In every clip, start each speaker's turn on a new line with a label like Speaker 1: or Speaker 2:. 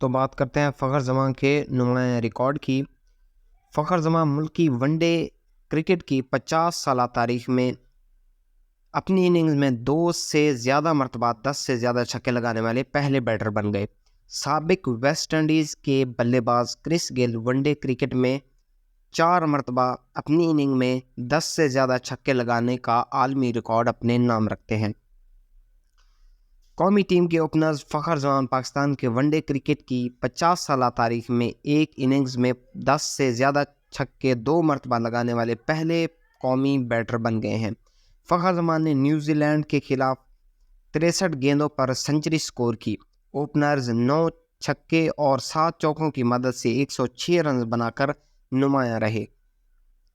Speaker 1: تو بات کرتے ہیں فخر زمان کے نمایاں ریکارڈ کی۔ فخر زمان ملکی ون ڈے کرکٹ کی 50 سالہ تاریخ میں اپنی اننگز میں 2 سے زیادہ مرتبہ 10 سے زیادہ چھکے لگانے والے پہلے بیٹر بن گئے۔ سابق ویسٹ انڈیز کے بلے باز کرس گیل ون ڈے کرکٹ میں 4 مرتبہ اپنی اننگ میں 10 سے زیادہ چھکے لگانے کا عالمی ریکارڈ اپنے نام رکھتے ہیں۔ قومی ٹیم کے اوپنرز فخر زمان پاکستان کے ون ڈے کرکٹ کی 50 سالہ تاریخ میں ایک اننگز میں 10 سے زیادہ چھکے 2 مرتبہ لگانے والے پہلے قومی بیٹر بن گئے ہیں۔ فخر زمان نے نیوزی لینڈ کے خلاف 63 گیندوں پر سنچری سکور کی۔ اوپنرز 9 چھکے اور 7 چوکوں کی مدد سے 106 رنز بنا کر نمایاں رہے۔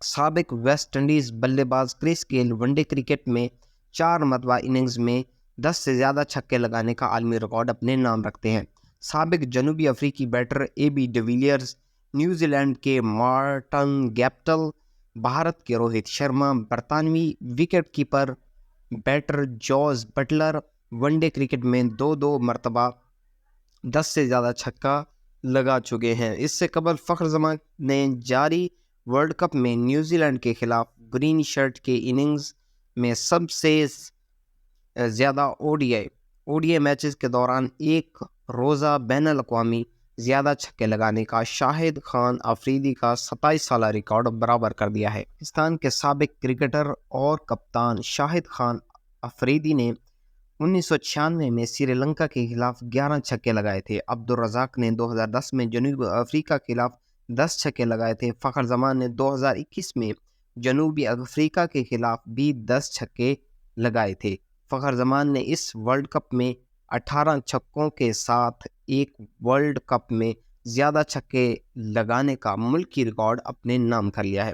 Speaker 1: سابق ویسٹ انڈیز بلے باز کرس گیل ون ڈے کرکٹ میں 4 مرتبہ اننگز میں 10 سے زیادہ چھکے لگانے کا عالمی ریکارڈ اپنے نام رکھتے ہیں۔ سابق جنوبی افریقی batter A B de Villiers, New Zealand کے مارٹن گیپٹل، بھارت کے روہت شرما، برطانوی wicket keeper batter Jos Buttler one day cricket میں 2 مرتبہ 10 سے زیادہ چھکا لگا چکے ہیں۔ اس سے قبل فخر زمان نے جاری ورلڈ کپ میں نیوزی لینڈ کے خلاف گرین شرٹ کے اننگز میں سب سے زیادہ او ڈی اے میچز کے دوران ایک روزہ بین الاقوامی زیادہ چھکے لگانے کا شاہد خان آفریدی کا 27 سالہ ریکارڈ برابر کر دیا ہے۔ پاکستان کے سابق کرکٹر اور کپتان شاہد خان آفریدی نے 1996 میں سری لنکا کے خلاف 11 چھکے لگائے تھے۔ عبدالرزاق نے 2010 میں جنوبی افریقہ کے خلاف 10 چھکے لگائے تھے۔ فخر زمان نے 2021 میں جنوبی افریقہ کے خلاف بھی 10 چھکے لگائے تھے۔ فخر زمان نے اس ورلڈ کپ میں 18 چھکوں کے ساتھ ایک ورلڈ کپ میں زیادہ چھکے لگانے کا ملکی ریکارڈ اپنے نام کر لیا ہے۔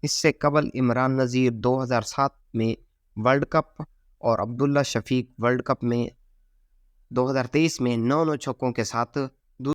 Speaker 1: اس سے قبل عمران نذیر 2007 میں ورلڈ کپ اور عبداللہ شفیق ورلڈ کپ میں 2023 میں 9 چھکوں کے ساتھ